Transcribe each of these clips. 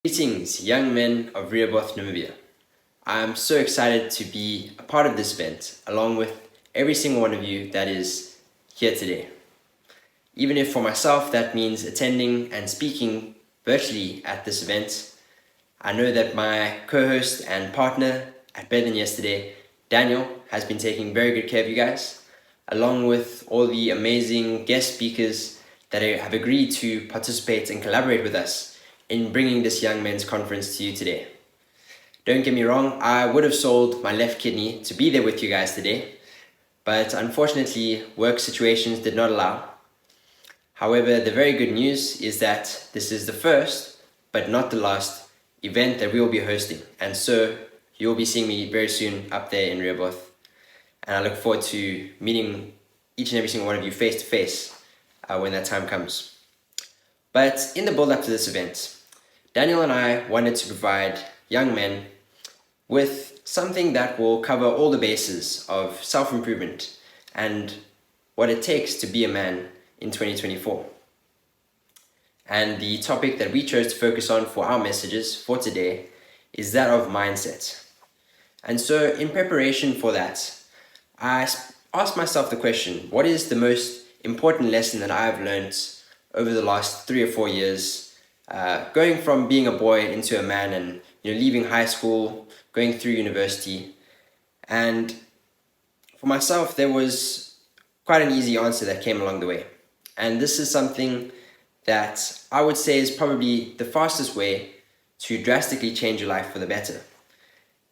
Greetings, young men of Rehoboth, Namibia. I am so excited to be a part of this event, along with every single one of you that is here today. Even if for myself that means attending and speaking virtually at this event, I know that my co-host and partner at Better Than Yesterday, Daniel, has been taking very good care of you guys, along with all the amazing guest speakers that have agreed to participate and collaborate with us in bringing this young men's conference to you today. Don't get me wrong, I would have sold my left kidney to be there with you guys today, but unfortunately work situations did not allow. However, the very good news is that this is the first, but not the last, event that we will be hosting, and so you'll be seeing me very soon up there in Rehoboth, and I look forward to meeting each and every single one of you face to face when that time comes. But in the build up to this event, Daniel and I wanted to provide young men with something that will cover all the bases of self-improvement and what it takes to be a man in 2024. And the topic that we chose to focus on for our messages for today is that of mindset. And so in preparation for that, I asked myself the question, what is the most important lesson that I've learned over the last 3 or 4 years, going from being a boy into a man and leaving high school, going through university. And for myself, there was quite an easy answer that came along the way. And this is something that I would say is probably the fastest way to drastically change your life for the better.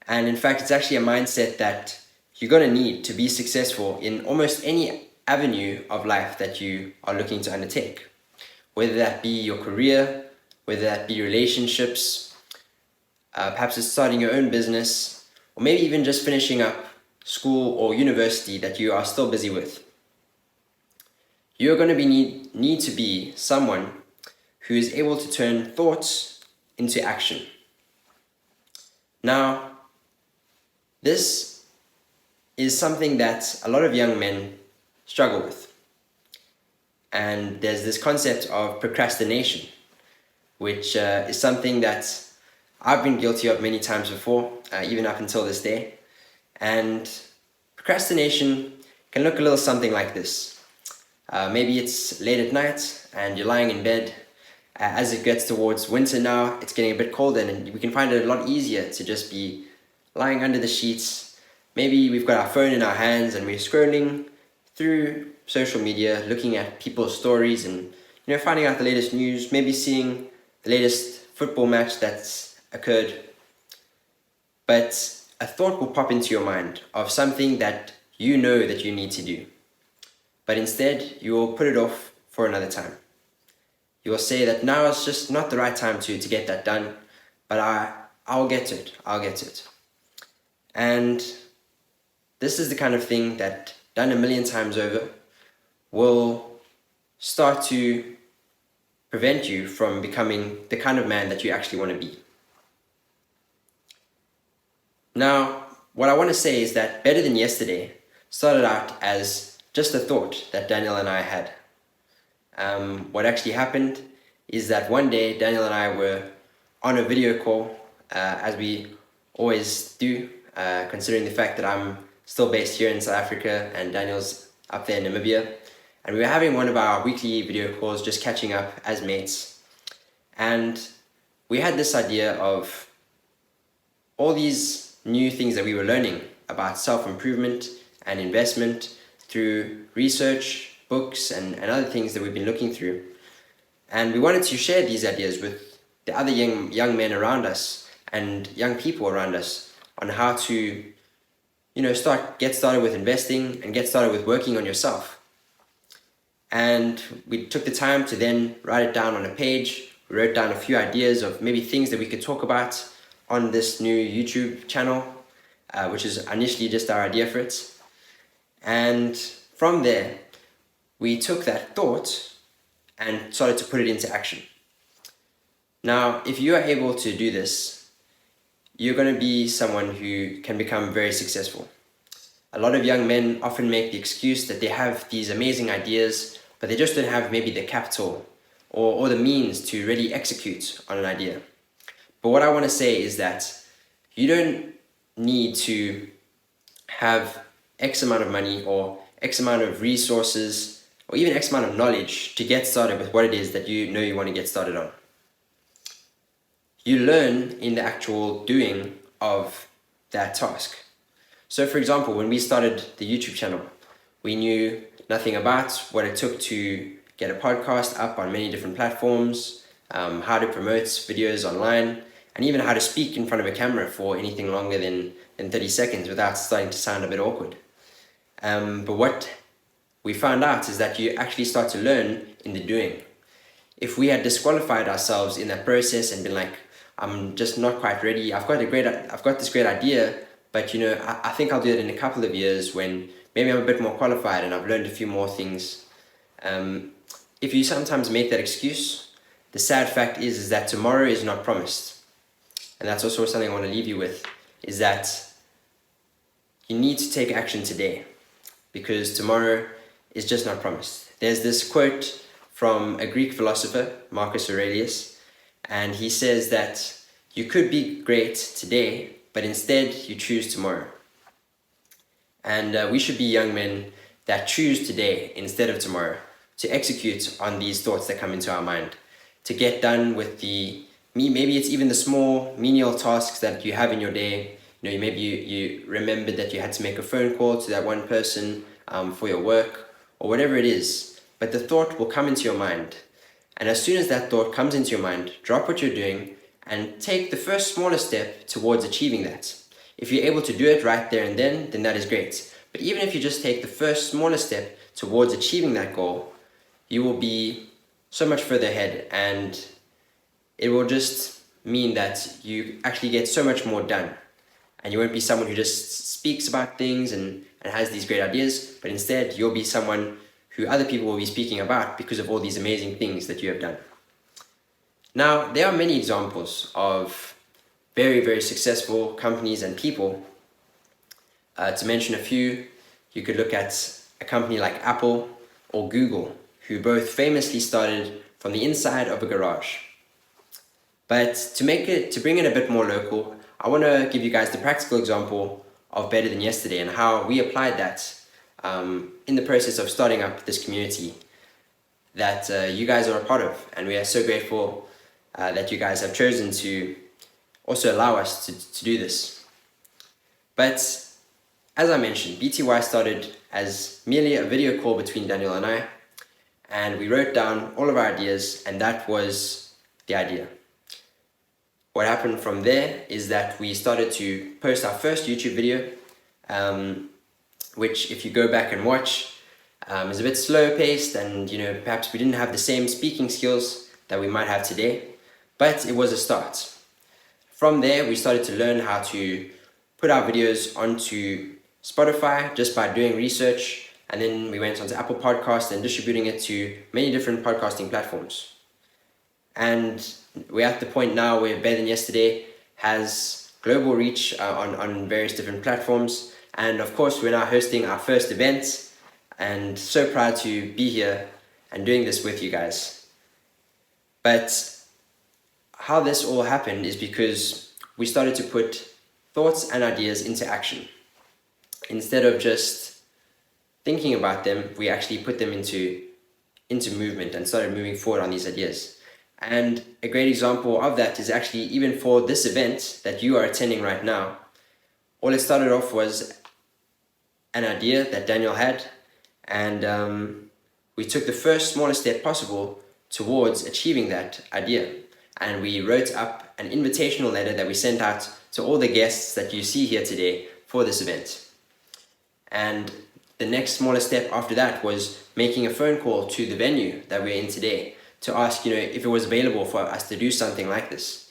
And in fact, it's actually a mindset that you're going to need to be successful in almost any avenue of life that you are looking to undertake. Whether that be your career, whether that be relationships, perhaps it's starting your own business, or maybe even just finishing up school or university that you are still busy with. You're going to need to be someone who is able to turn thoughts into action. Now, this is something that a lot of young men struggle with. And there's this concept of procrastination, which is something that I've been guilty of many times before, even up until this day. And procrastination can look a little something like this. Maybe it's late at night and you're lying in bed. As it gets towards winter now, it's getting a bit colder and we can find it a lot easier to just be lying under the sheets. Maybe we've got our phone in our hands and we're scrolling through social media, looking at people's stories and finding out the latest news, maybe seeing the latest football match that's occurred. But a thought will pop into your mind of something that you know that you need to do. But instead, you will put it off for another time. You will say that now is just not the right time to get that done, but I'll get to it. And this is the kind of thing that, done a million times over, will start to prevent you from becoming the kind of man that you actually want to be. Now, what I want to say is that Better Than Yesterday started out as just a thought that Daniel and I had. What actually happened is that one day Daniel and I were on a video call, as we always do, considering the fact that I'm still based here in South Africa and Daniel's up there in Namibia. And we were having one of our weekly video calls, just catching up as mates. And we had this idea of all these new things that we were learning about self-improvement and investment through research, books, and other things that we've been looking through. And we wanted to share these ideas with the other young men around us and young people around us on how to get started with investing and get started with working on yourself. And we took the time to then write it down on a page. We wrote down a few ideas of maybe things that we could talk about on this new YouTube channel, which is initially just our idea for it. And from there, we took that thought and started to put it into action. Now, if you are able to do this, you're going to be someone who can become very successful. A lot of young men often make the excuse that they have these amazing ideas, but they just don't have maybe the capital or the means to really execute on an idea. But what I want to say is that you don't need to have X amount of money or X amount of resources or even X amount of knowledge to get started with what it is that you know you want to get started on. You learn in the actual doing of that task. So for example, when we started the YouTube channel, we knew nothing about what it took to get a podcast up on many different platforms, how to promote videos online, and even how to speak in front of a camera for anything longer than 30 seconds without starting to sound a bit awkward. But what we found out is that you actually start to learn in the doing. If we had disqualified ourselves in that process and been like, I'm just not quite ready, I've got this great idea, but I think I'll do it in a couple of years when maybe I'm a bit more qualified and I've learned a few more things. If you sometimes make that excuse, the sad fact is that tomorrow is not promised. And that's also something I want to leave you with, is that you need to take action today because tomorrow is just not promised. There's this quote from a Greek philosopher, Marcus Aurelius, and he says that you could be great today, but instead you choose tomorrow. And we should be young men that choose today instead of tomorrow to execute on these thoughts that come into our mind, to get done with maybe it's even the small menial tasks that you have in your day. Maybe you remembered that you had to make a phone call to that one person for your work or whatever it is, but the thought will come into your mind. And as soon as that thought comes into your mind, drop what you're doing and take the first smallest step towards achieving that. If you're able to do it right there and then that is great. But even if you just take the first smallest step towards achieving that goal, you will be so much further ahead, and it will just mean that you actually get so much more done. And you won't be someone who just speaks about things and has these great ideas, but instead you'll be someone who other people will be speaking about because of all these amazing things that you have done. Now, there are many examples of very, very successful companies and people. To mention a few, you could look at a company like Apple or Google, who both famously started from the inside of a garage. But to bring it a bit more local, I want to give you guys the practical example of Better Than Yesterday and how we applied that in the process of starting up this community that you guys are a part of. And we are so grateful that you guys have chosen to also allow us to do this. But as I mentioned, BTY started as merely a video call between Daniel and I, and we wrote down all of our ideas, and that was the idea. What happened from there is that we started to post our first YouTube video, which if you go back and watch, is a bit slow paced, and perhaps we didn't have the same speaking skills that we might have today, but it was a start. From there, we started to learn how to put our videos onto Spotify just by doing research, and then we went onto Apple Podcasts and distributing it to many different podcasting platforms. And we're at the point now where Better Than Yesterday has global reach on various different platforms. And of course, we're now hosting our first event, and so proud to be here and doing this with you guys. But how this all happened is because we started to put thoughts and ideas into action. Instead of just thinking about them, we actually put them into movement and started moving forward on these ideas. And a great example of that is actually even for this event that you are attending right now. All it started off was an idea that Daniel had, and we took the first smallest step possible towards achieving that idea. And we wrote up an invitational letter that we sent out to all the guests that you see here today for this event. And the next smallest step after that was making a phone call to the venue that we're in today to ask, if it was available for us to do something like this.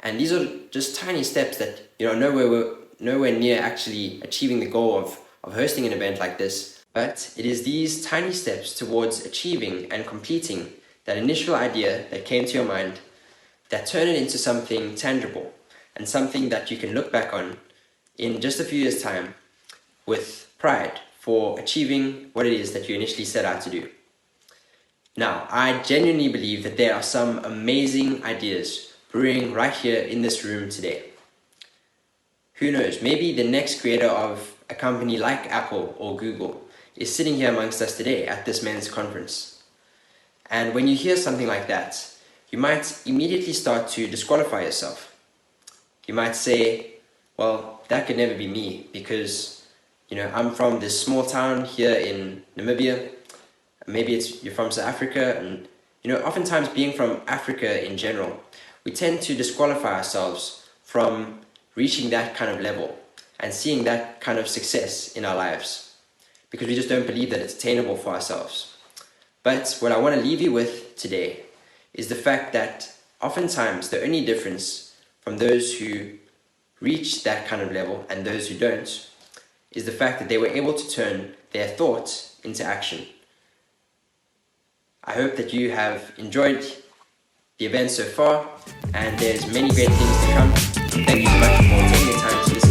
And these are just tiny steps that, nowhere near actually achieving the goal of hosting an event like this. But it is these tiny steps towards achieving and completing that initial idea that came to your mind that turn it into something tangible and something that you can look back on in just a few years' time with pride for achieving what it is that you initially set out to do. Now, I genuinely believe that there are some amazing ideas brewing right here in this room today. Who knows, maybe the next creator of a company like Apple or Google is sitting here amongst us today at this men's conference. And when you hear something like that, you might immediately start to disqualify yourself. You might say, well, that could never be me because, I'm from this small town here in Namibia. Maybe you're from South Africa, and, oftentimes being from Africa in general, we tend to disqualify ourselves from reaching that kind of level and seeing that kind of success in our lives because we just don't believe that it's attainable for ourselves. But what I want to leave you with today is the fact that oftentimes the only difference from those who reach that kind of level and those who don't is the fact that they were able to turn their thoughts into action. I hope that you have enjoyed the event so far, and there's many great things to come. Thank you so much for taking the time to listen.